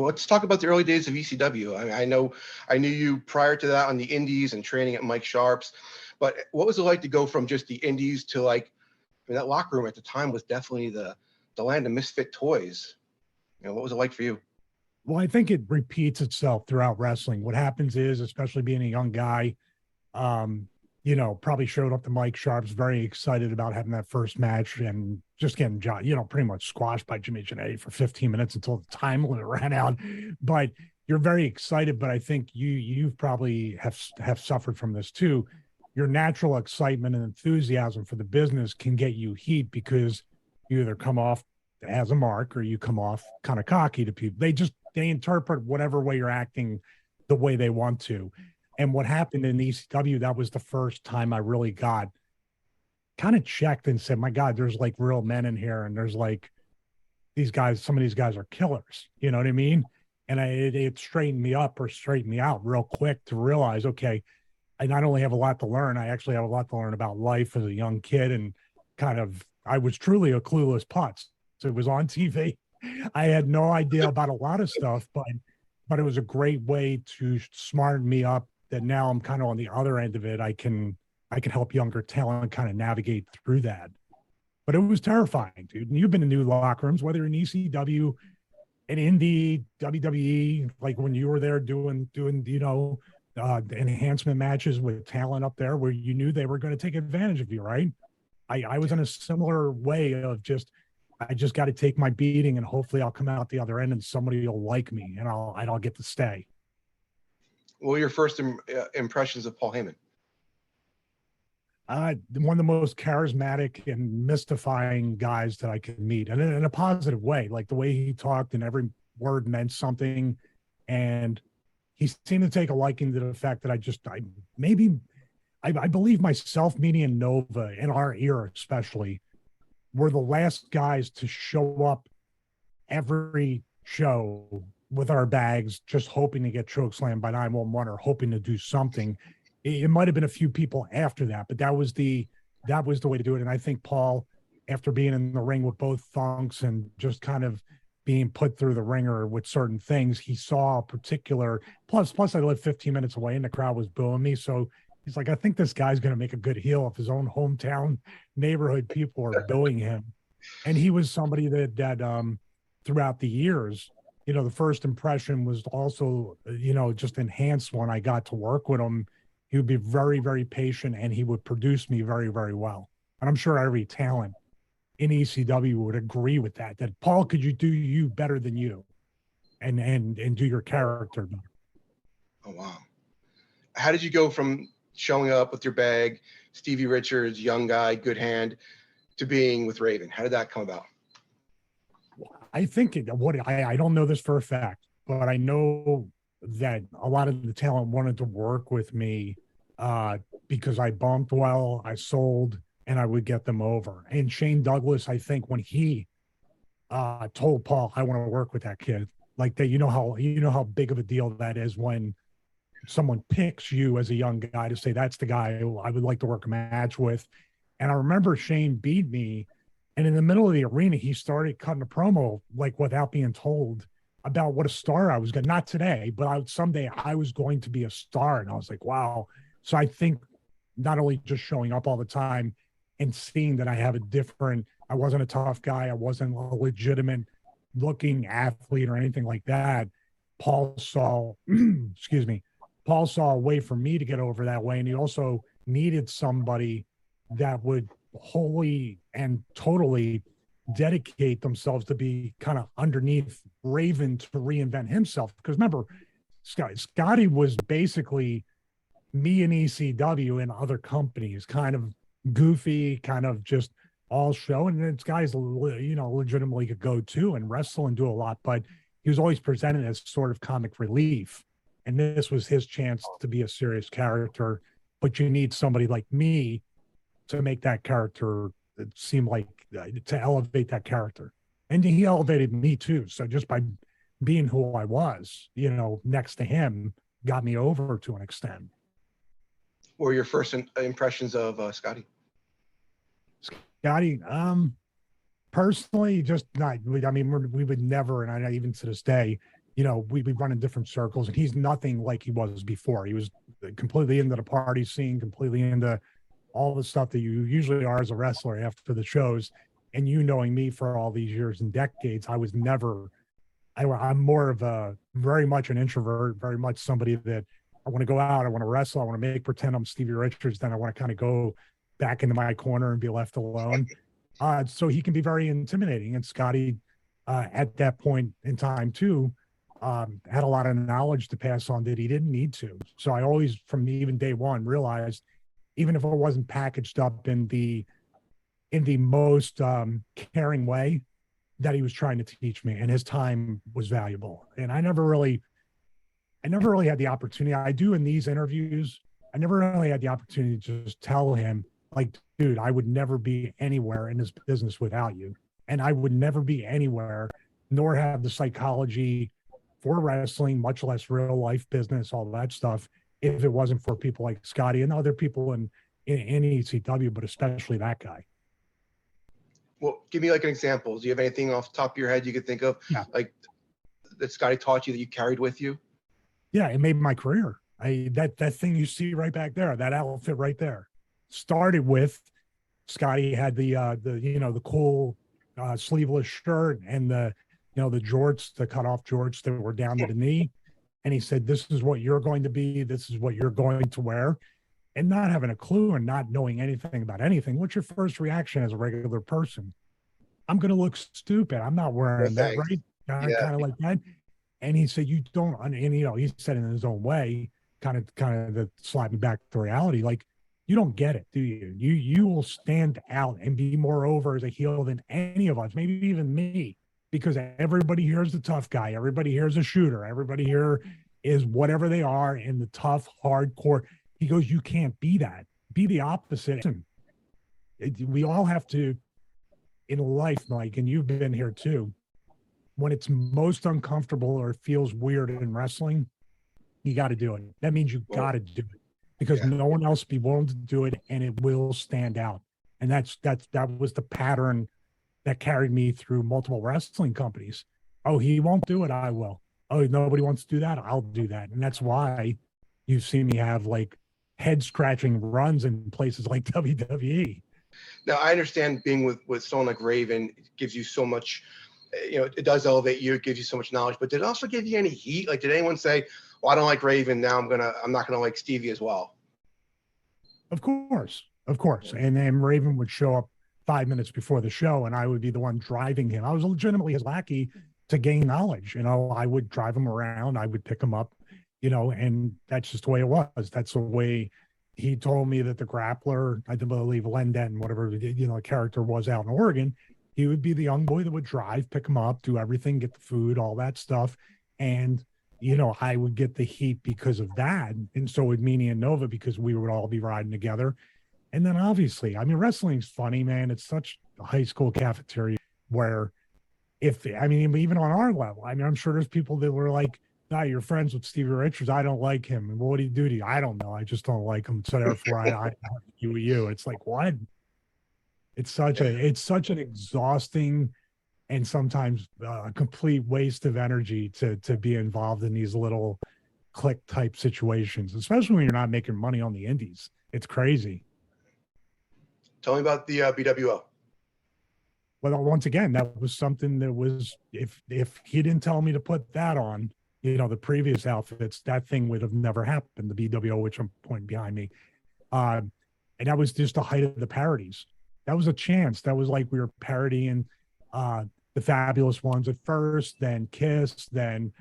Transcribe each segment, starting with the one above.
Well, let's talk about the early days of ECW. I knew you prior to that on the Indies and training at Mike Sharp's, but what was it like to go from just the Indies to like, I mean, that locker room at the time was definitely the land of misfit toys. What was it like for you? Well, I think it repeats itself throughout wrestling. What happens is, especially being a young guy, probably showed up to Mike Sharp's very excited about having that first match and just getting, pretty much squashed by Jimmy Jannetty for 15 minutes until the time limit ran out. But you're very excited. But I think you've probably have suffered from this too. Your natural excitement and enthusiasm for the business can get you heat because you either come off as a mark or you come off kind of cocky to people. They interpret whatever way you're acting the way they want to. And what happened in ECW, that was the first time I really got kind of checked and said, my God, there's like real men in here. And there's like these guys, some of these guys are killers. You know what I mean? And it straightened me up or straightened me out real quick to realize, okay, I not only have a lot to learn, I actually have a lot to learn about life as a young kid. And I was truly a clueless putz. So it was on TV. I had no idea about a lot of stuff, but it was a great way to smarten me up that now I'm kind of on the other end of it. I can help younger talent kind of navigate through that. But it was terrifying, dude. And you've been in new locker rooms, whether in ECW, in Indie, WWE, like when you were there doing enhancement matches with talent up there where you knew they were going to take advantage of you, right? I was in a similar way of I just got to take my beating and hopefully I'll come out the other end and somebody will like me and I'll get to stay. What were your first impressions of Paul Heyman? One of the most charismatic and mystifying guys that I could meet, and in a positive way. Like the way he talked, and every word meant something. And he seemed to take a liking to the fact that I believe myself, Meanie and Nova, in our era especially, were the last guys to show up every show with our bags, just hoping to get chokeslammed by 911 or hoping to do something. It might have been a few people after that, but that was the way to do it. And I think Paul, after being in the ring with both Thunks and just kind of being put through the ringer with certain things, he saw a particular plus I lived 15 minutes away and the crowd was booing me. So he's like, I think this guy's going to make a good heel if his own hometown neighborhood people are booing him. And he was somebody that throughout the years, the first impression was also, just enhanced when I got to work with him. He would be very, very patient and he would produce me very, very well. And I'm sure every talent in ECW would agree with that Paul, could you do you better than you and do your character better. Oh, wow. How did you go from showing up with your bag, Stevie Richards, young guy, good hand, to being with Raven? How did that come about? I think I don't know this for a fact, but I know that a lot of the talent wanted to work with me because I bumped well, I sold, and I would get them over. And Shane Douglas, I think when he told Paul, I want to work with that kid, like that, you know how big of a deal that is when someone picks you as a young guy to say, that's the guy I would like to work a match with. And I remember Shane beat me. And in the middle of the arena, he started cutting a promo, like without being told, about what a star I was going to, not today, but someday I was going to be a star. And I was like, wow. So I think not only just showing up all the time and seeing that I have I wasn't a tough guy. I wasn't a legitimate looking athlete or anything like that. Paul saw, Paul saw a way for me to get over that way. And he also needed somebody that would wholly and totally dedicate themselves to be kind of underneath Raven to reinvent himself. Because remember, Scotty was basically me in ECW and other companies, kind of goofy, kind of just all show. And this guy's, legitimately could go to and wrestle and do a lot, but he was always presented as sort of comic relief. And this was his chance to be a serious character. But you need somebody like me to make that character seem like, to elevate that character. And he elevated me too. So just by being who I was, next to him, got me over to an extent. What were your first impressions of Scotty? Scotty, personally, just not. I mean, we would never, and I even to this day, we run in different circles, and he's nothing like he was before. He was completely into the party scene, completely into all the stuff that you usually are as a wrestler after the shows. And knowing me for all these years and decades, I was never, I'm more of a very much an introvert, very much somebody that I want to go out, I want to wrestle, I want to make pretend I'm Stevie Richards, then I want to kind of go back into my corner and be left alone. So he can be very intimidating. And Scotty, at that point in time too, had a lot of knowledge to pass on that he didn't need to. So I always, from even day one, realized even if it wasn't packaged up in the most caring way, that he was trying to teach me, and his time was valuable. And I never really had the opportunity. I do in these interviews. I never really had the opportunity to just tell him, like, dude, I would never be anywhere in this business without you. And I would never be anywhere, nor have the psychology for wrestling, much less real life business, all that stuff, if it wasn't for people like Scotty and other people in ECW, but especially that guy. Well, give me like an example. Do you have anything off the top of your head you could think of, like that Scotty taught you that you carried with you? Yeah, it made my career. That thing you see right back there, that outfit right there, started with Scotty had the cool sleeveless shirt and the jorts, the cut off jorts that were down to the knee, and he said, "This is what you're going to be. This is what you're going to wear." And not having a clue and not knowing anything about anything, what's your first reaction as a regular person? I'm going to look stupid. I'm not wearing that, right? Kind of like that. And he said, you don't, and he said in his own way, kind of to slap me back to reality, like, you don't get it, do you? You will stand out and be more over as a heel than any of us, maybe even me, because everybody here is the tough guy. Everybody here is a shooter. Everybody here is whatever they are in the tough, hardcore. He goes, you can't be that. Be the opposite. We all have to, in life, Mike, and you've been here too, when it's most uncomfortable or feels weird in wrestling, you got to do it. That means you got to do it because no one else be willing to do it, and it will stand out. And that was the pattern that carried me through multiple wrestling companies. Oh, he won't do it. I will. Oh, nobody wants to do that. I'll do that. And that's why you see me have like head scratching runs in places like WWE. Now, I understand being with someone like Raven gives you so much, it does elevate you, it gives you so much knowledge, but did it also give you any heat? Like, did anyone say, well, I don't like Raven, now I'm not going to like Stevie as well? Of course. And then Raven would show up 5 minutes before the show, and I would be the one driving him. I was legitimately his lackey to gain knowledge. I would drive him around, I would pick him up, and that's just the way it was. That's the way he told me that the grappler, I believe Len Denton, whatever, the character was out in Oregon, he would be the young boy that would drive, pick him up, do everything, get the food, all that stuff. And, I would get the heat because of that. And so would Meanie and Nova, because we would all be riding together. And then obviously, wrestling's funny, man. It's such a high school cafeteria where even on our level, I'm sure there's people that were like, nah, you're friends with Stevie Richards. I don't like him. And what do you do to you? I don't know. I just don't like him. So therefore I you. It's like, what? It's such an exhausting and sometimes a complete waste of energy to be involved in these little click type situations, especially when you're not making money on the indies. It's crazy. Tell me about the BWO. Well, once again, that was something that was, if he didn't tell me to put that on, the previous outfits, that thing would have never happened. The BWO, which I'm pointing behind me. And that was just the height of the parodies. That was a chance. That was like we were parodying the Fabulous Ones at first, then Kiss, then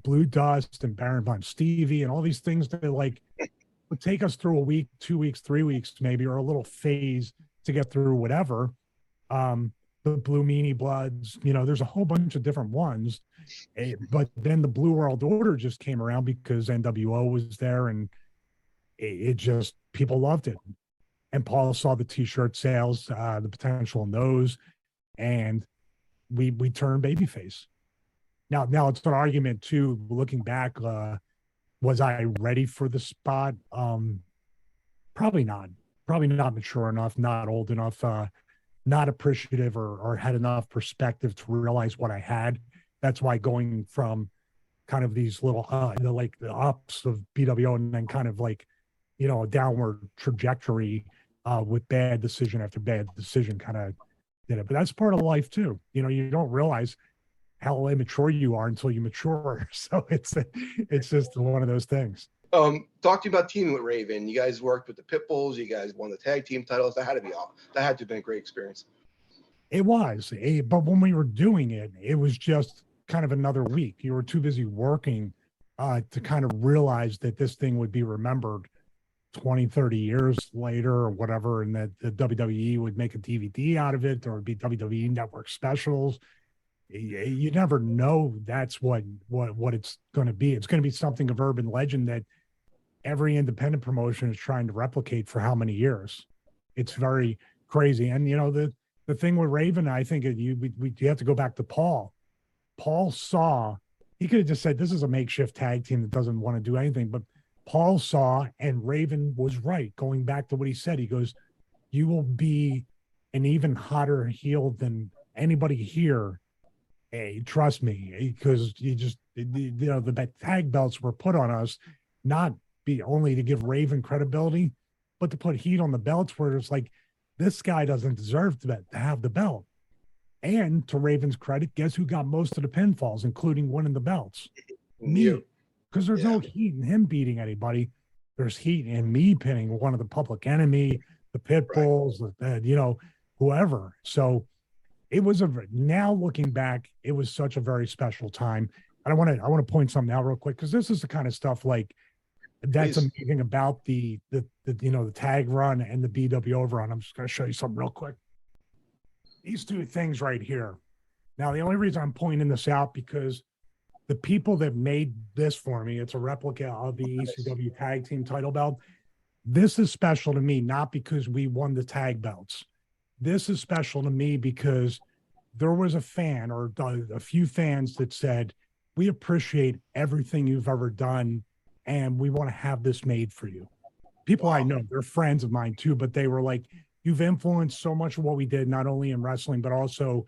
Blue Dust and Baron Von Stevie, and all these things that like would take us through a week, 2 weeks, 3 weeks, maybe, or a little phase to get through whatever. The Blue Meanie Bloods, there's a whole bunch of different ones. But then the Blue World Order just came around because NWO was there, and it just, people loved it. And Paul saw the t-shirt sales, the potential in those, and we turned babyface. Now it's an argument too, looking back, was I ready for the spot? Probably not mature enough, not old enough, not appreciative or had enough perspective to realize what I had. That's why going from kind of these little like the ups of PWO, and then kind of like, you know, a downward trajectory with bad decision after bad decision kind of did it. But that's part of life too. You know, you don't realize how immature you are until you mature. So it's just one of those things. Talk to you about teaming with Raven. You guys worked with the Pitbulls. You guys won the tag team titles. That had to have been a great experience. It was, but when we were doing it, it was just kind of another week. You were too busy working to kind of realize that this thing would be remembered 20, 30 years later or whatever, and that the WWE would make a DVD out of it. There would be WWE Network specials. You never know that's what it's going to be. It's going to be something of urban legend that every independent promotion is trying to replicate for how many years. It's very crazy. And, you know, the thing with Raven, I think you have to go back to Paul. Paul saw, he could have just said, this is a makeshift tag team that doesn't want to do anything. But Paul saw, and Raven was right. Going back to what he said, he goes, you will be an even hotter heel than anybody here. Hey, trust me, because the tag belts were put on us, not be only to give Raven credibility, but to put heat on the belts where it's like, this guy doesn't deserve to have the belt. And to Raven's credit, guess who got most of the pinfalls, including winning the belts? Me. Because there's no heat in him beating anybody. There's heat in me pinning one of the Public Enemy, the Pitbulls, whoever. So it was now looking back, it was such a very special time. And I want to point something out real quick, because this is the kind of stuff like that's amazing about the tag run and the BWO run. I'm just going to show you something real quick. These two things right here. Now, the only reason I'm pointing this out, because the people that made this for me, it's a replica of the ECW tag team title belt. This is special to me, not because we won the tag belts. This is special to me because there was a fan or a few fans that said, we appreciate everything you've ever done, and we want to have this made for you. People I know, they're friends of mine too, but they were like, you've influenced so much of what we did, not only in wrestling, but also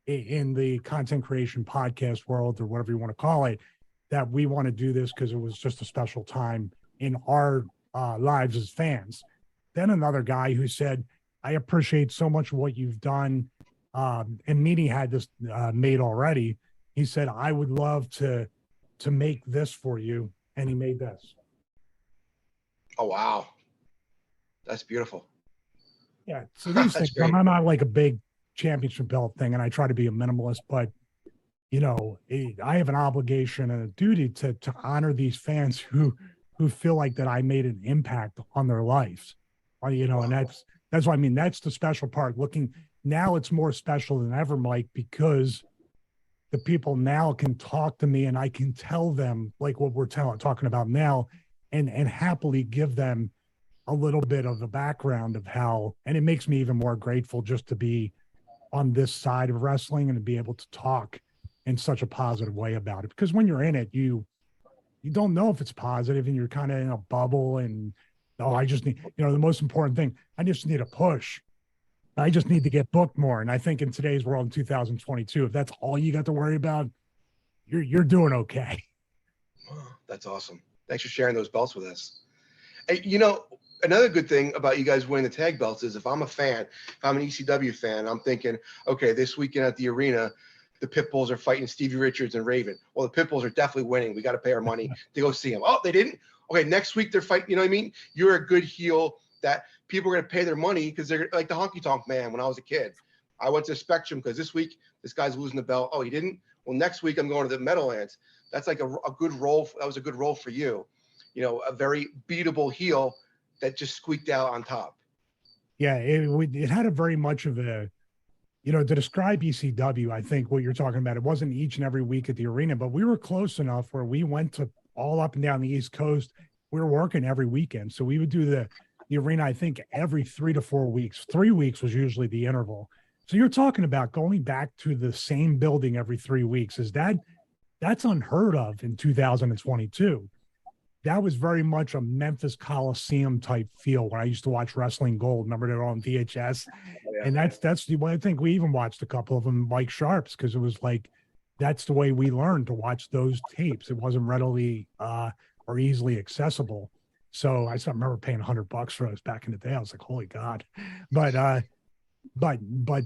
in the content creation podcast world, or whatever you want to call it, that we want to do this because it was just a special time in our lives as fans. Then another guy who said, I appreciate so much what you've done. And Meanie had this made already. He said, I would love to make this for you. And he made this. Oh, wow. That's beautiful. Yeah. So these things, I'm not like a big championship belt thing, and I try to be a minimalist, but I have an obligation and a duty to honor these fans who feel like that I made an impact on their lives. And that's what I mean. That's the special part. Looking now, it's more special than ever, Mike, because the people now can talk to me and I can tell them like what we're talking about now, and happily give them a little bit of the background of how, and it makes me even more grateful just to be on this side of wrestling and to be able to talk in such a positive way about it. Because when you're in it, you don't know if it's positive, and you're kind of in a bubble, and I just need, the most important thing, I just need a push. I just need to get booked more. And I think in today's world in 2022, if that's all you got to worry about, you're doing okay. That's awesome. Thanks for sharing those belts with us. Hey, another good thing about you guys winning the tag belts is if I'm a fan, if I'm an ECW fan, I'm thinking, okay, this weekend at the arena, the Pitbulls are fighting Stevie Richards and Raven. Well, the Pitbulls are definitely winning. We got to pay our money to go see them. Oh, they didn't? Okay, next week they're fighting. You know what I mean? You're a good heel that people are going to pay their money because they're like the Honky Tonk Man when I was a kid. I went to Spectrum because this week this guy's losing the belt. Oh, he didn't? Well, next week I'm going to the Meadowlands. That's like a good role. That was a good role for you. A very beatable heel that just squeaked out on top. Yeah, it had a very much of a, to describe ECW, I think what you're talking about, it wasn't each and every week at the arena, but we were close enough where we went to all up and down the East Coast. We were working every weekend. So we would do the arena, I think, every 3 to 4 weeks. 3 weeks was usually the interval. So you're talking about going back to the same building every 3 weeks. That's unheard of in 2022. That was very much a Memphis Coliseum type feel when I used to watch Wrestling Gold. Remember, they were on VHS. Yeah. And that's the way I think we even watched a couple of them, Mike Sharp's, because it was like that's the way we learned to watch those tapes. It wasn't readily or easily accessible. So I still remember paying $100 for those back in the day. I was like, holy God. But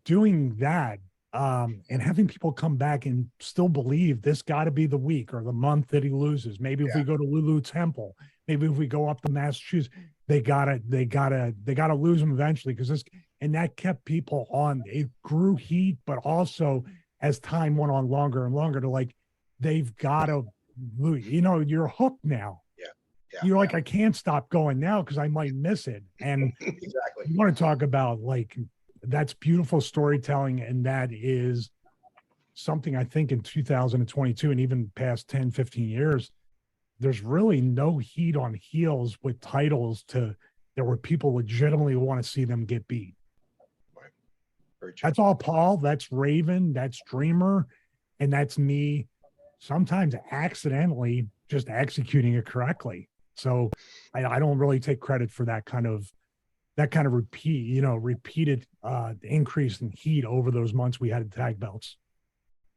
doing that, and having people come back and still believe this got to be the week or the month that he loses. Maybe if we go to Lulu Temple, maybe if we go up to Massachusetts, they gotta lose him eventually, because this, and that kept people on. It grew heat, but also as time went on longer and longer, to like, they've got to, you're hooked now. You're like, I can't stop going now because I might miss it. And exactly. You want to talk about, like, that's beautiful storytelling. And that is something I think in 2022 and even past 10, 15 years, there's really no heat on heels with titles where people legitimately want to see them get beat. Right. Very true. That's all Paul. That's Raven. That's Dreamer. And that's me sometimes accidentally just executing it correctly. So I don't really take credit for that kind of repeated increase in heat over those months we had tag belts.